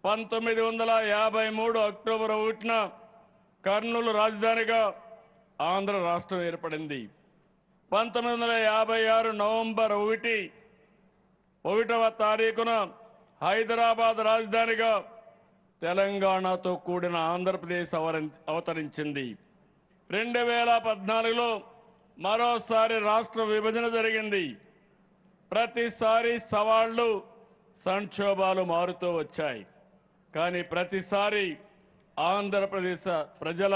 1953 October 1న Kurnool రాజధానిగా ఆంధ్ర రాష్ట్రం ఏర్పడింది. 1956 నవంబర్ 1వ తారీఖున హైదరాబాద్ రాజధానిగా తెలంగాణతో కూడిన ఆంధ్రప్రదేశ్ అవతరించింది. 2014లో మరోసారి రాష్ట్ర విభజన జరిగింది. ప్రతిసారి సవాళ్లు సంక్షోభాలు మారుతూ వచ్చాయి. కానీ ప్రతిసారి ఆంధ్రప్రదేశ్ ప్రజల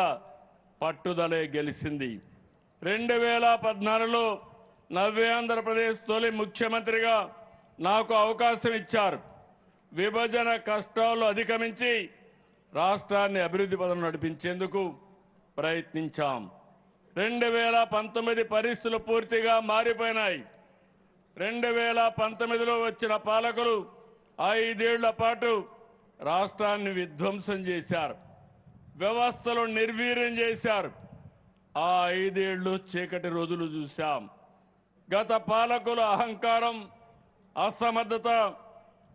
పట్టుదలే గెలిచింది. 2014లో నవ్యాంధ్రప్రదేశ్ తొలి ముఖ్యమంత్రిగా నాకు అవకాశం ఇచ్చారు. విభజన కష్టాలు అధిగమించి రాష్ట్రాన్ని అభివృద్ధి పథం నడిపించేందుకు ప్రయత్నించాం. 2019 పరిస్థితులు పూర్తిగా మారిపోయినాయి. 2019లో వచ్చిన పాలకులు 5 ఏళ్ల పాటు రాష్ట్రాన్ని విధ్వంసం చేశారు. వ్యవస్థలు నిర్వీర్యం చేశారు. ఆ 5 ఏళ్లు చీకటి రోజులు చూశాం. గత పాలకుల అహంకారం, అసమర్థత,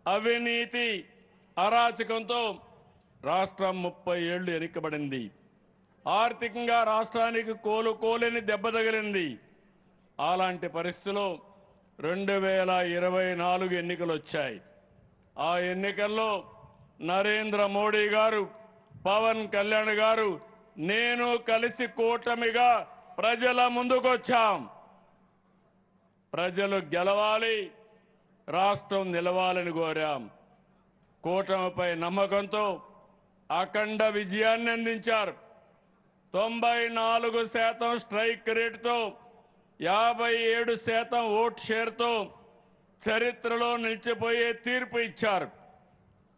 అవినీతి, అరాచకంతో రాష్ట్రం 30 ఏళ్లు వెనుకబడింది. ఆర్థికంగా రాష్ట్రానికి కోలుకోలేని దెబ్బ తగిలింది. అలాంటి పరిస్థితుల్లో 2024 ఎన్నికలు వచ్చాయి. ఆ ఎన్నికల్లో నరేంద్ర మోడీ గారు, పవన్ కళ్యాణ్ గారు, నేను కలిసి కూటమిగా ప్రజల ముందుకొచ్చాం. ప్రజలు గెలవాలి, రాష్ట్రం నిలవాలని కోరాం. కూటమిపై నమ్మకంతో అఖండ విజయాన్ని అందించారు. 94% స్ట్రైక్ రేటుతో 57% ఓట్ షేర్తో చరిత్రలో నిలిచిపోయే తీర్పు ఇచ్చారు.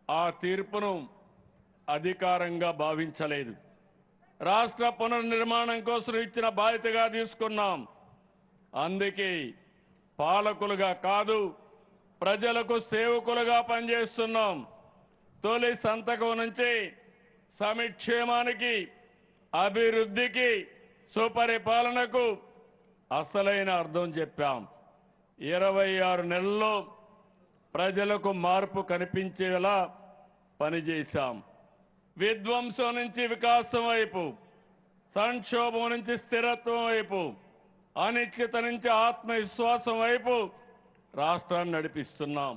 ఆ తీర్పును అధికారంగా భావించలేదు. రాష్ట్ర పునర్నిర్మాణం కోసం ఇచ్చిన బాధ్యతగా తీసుకున్నాం. అందుకే పాలకులుగా కాదు, ప్రజలకు సేవకులుగా పనిచేస్తున్నాం. తొలి సంతకం నుంచి సంక్షేమానికి, అభివృద్ధికి, సుపరిపాలనకు అసలైన అర్థం చెప్పాం. 26 నెలల్లో ప్రజలకు మార్పు కనిపించేలా పనిచేశాం. విధ్వంసం నుంచి వికాసం వైపు, సంక్షోభం నుంచి స్థిరత్వం వైపు, అనిశ్చిత నుంచి ఆత్మవిశ్వాసం వైపు రాష్ట్రాన్ని నడిపిస్తున్నాం.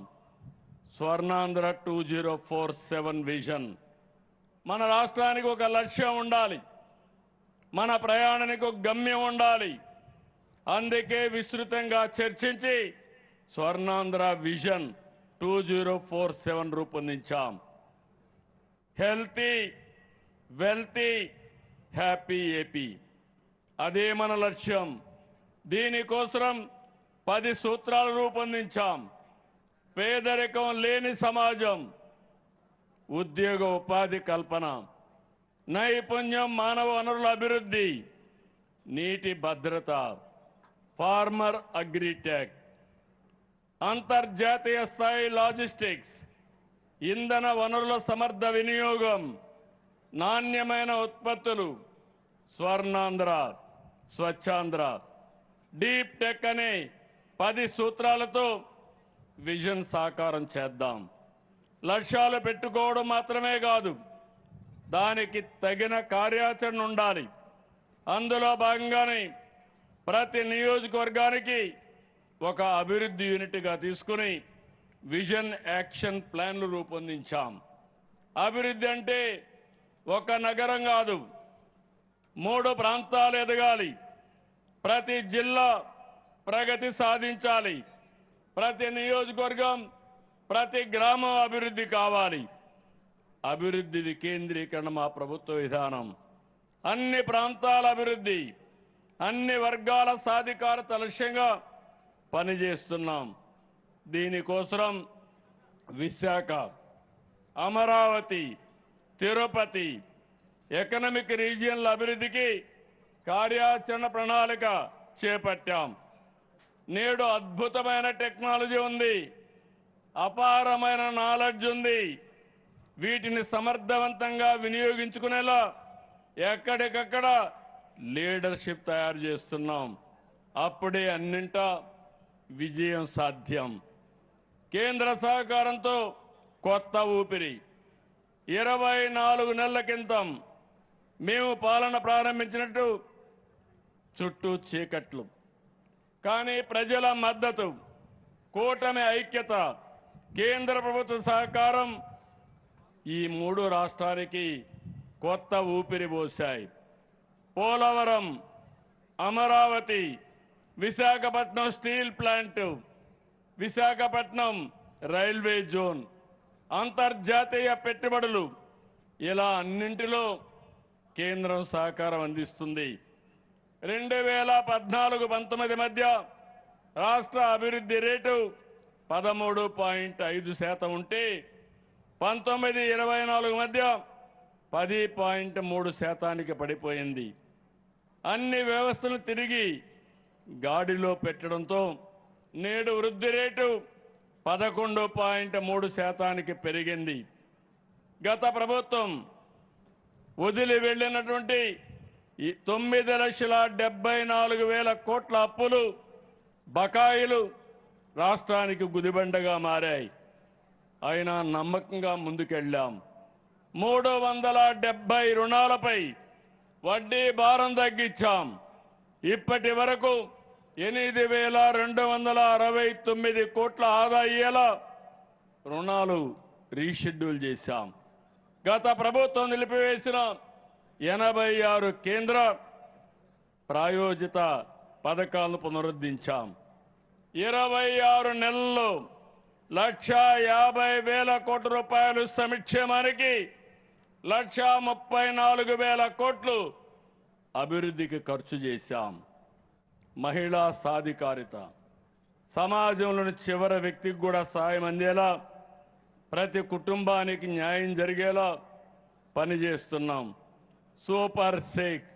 స్వర్ణాంధ్ర 2047 విజన్. మన రాష్ట్రానికి ఒక లక్ష్యం ఉండాలి. మన ప్రయాణానికి ఒక గమ్యం ఉండాలి. అందుకే విస్తృతంగా చర్చించి స్వర్ణాంధ్ర విజన్ 2047 రూపొందించాం. హెల్తీ, వెల్తీ, హ్యాపీ ఏపీ, అదే మన లక్ష్యం. దీనికోసం 10 సూత్రాలు రూపొందించాం. పేదరికం లేని సమాజం, ఉద్యోగ ఉపాధి కల్పన, నైపుణ్యం, మానవ వనరుల అభివృద్ధి, నీటి భద్రత, ఫార్మర్ అగ్రిటెక్, అంతర్జాతీయ స్థాయి లాజిస్టిక్స్, ఇంధన వనరుల సమర్థ వినియోగం, నాణ్యమైన ఉత్పత్తులు, స్వర్ణాంధ్ర, స్వచ్ఛాంధ్ర, డీప్ టెక్ అనే 10 సూత్రాలతో విజన్ సాకారం చేద్దాం. లక్ష్యాలు పెట్టుకోవడం మాత్రమే కాదు, దానికి తగిన కార్యాచరణ ఉండాలి. అందులో భాగంగానే ప్రతి నియోజకవర్గానికి ఒక అభివృద్ధి యూనిట్గా తీసుకుని విజన్ యాక్షన్ ప్లాన్లు రూపొందించాం. అభివృద్ధి అంటే ఒక నగరం కాదు, 3 ప్రాంతాలు ఎదగాలి. ప్రతి జిల్లా ప్రగతి సాధించాలి. ప్రతి నియోజకవర్గం, ప్రతి గ్రామం అభివృద్ధి కావాలి. అభివృద్ధి వికేంద్రీకరణ మా ప్రభుత్వ విధానం. అన్ని ప్రాంతాల అభివృద్ధి, అన్ని వర్గాల సాధికారత లక్ష్యంగా పనిచేస్తున్నాం. దీనికోసం విశాఖ, అమరావతి, తిరుపతి ఎకనామిక్ రీజియన్ల అభివృద్ధికి కార్యాచరణ ప్రణాళిక చేపట్టాం. నేడు అద్భుతమైన టెక్నాలజీ ఉంది, అపారమైన నాలెడ్జ్ ఉంది. వీటిని సమర్థవంతంగా వినియోగించుకునేలా ఎక్కడికక్కడ లీడర్షిప్ తయారు చేస్తున్నాం. అప్పుడే అన్నింటా విజయం సాధ్యం. కేంద్ర సహకారంతో కొత్త ఊపిరి, 24 నెలల క్రితం మేము పాలన ప్రారంభించినట్టు చుట్టూ చీకట్లు. కానీ ప్రజల మద్దతు, కూటమి ఐక్యత, కేంద్ర ప్రభుత్వ సహకారం ఈ 3 రాష్ట్రానికి కొత్త ఊపిరి పోశాయి. Polavaram, Amaravati, Visakhapatnam steel plant, Visakhapatnam railway zone, అంతర్జాతీయ పెట్టుబడులు, ఇలా అన్నింటిలో కేంద్రం సహకారం అందిస్తుంది. 2014-19 మధ్య రాష్ట్ర అభివృద్ధి రేటు 13.5% ఉంటే 19-24 మధ్య 10.3% పడిపోయింది. అన్ని వ్యవస్థలు తిరిగి గాడిలో పెట్టడంతో నేడు వృద్ధి రేటు 11.3% పెరిగింది. గత ప్రభుత్వం వదిలి వెళ్ళినటువంటి 9,74,000 కోట్ల అప్పులు, బకాయిలు రాష్ట్రానికి గుదిబండగా మారాయి. అయినా నమ్మకంగా ముందుకెళ్ళాం. 370 రుణాలపై వడ్డీ భారం తగ్గించాం. ఇప్పటి వరకు 8,269 కోట్ల ఆదా అయ్యేలా రుణాలు రీషెడ్యూల్ చేశాం. గత ప్రభుత్వం నిలిపివేసిన 86 కేంద్ర ప్రాయోజిత పథకాలను పునరుద్ధరించాం. 26 నెలల్లో 1,50,000 కోట్ల రూపాయలు సంక్షేమానికి, 1,34,000 కోట్లు అభివృద్ధికి ఖర్చు చేశాం. మహిళా సాధికారిత, సమాజంలోని చివరి వ్యక్తికి కూడా సాయం అందేలా, ప్రతి కుటుంబానికి న్యాయం జరిగేలా పనిచేస్తున్నాం. సూపర్ 6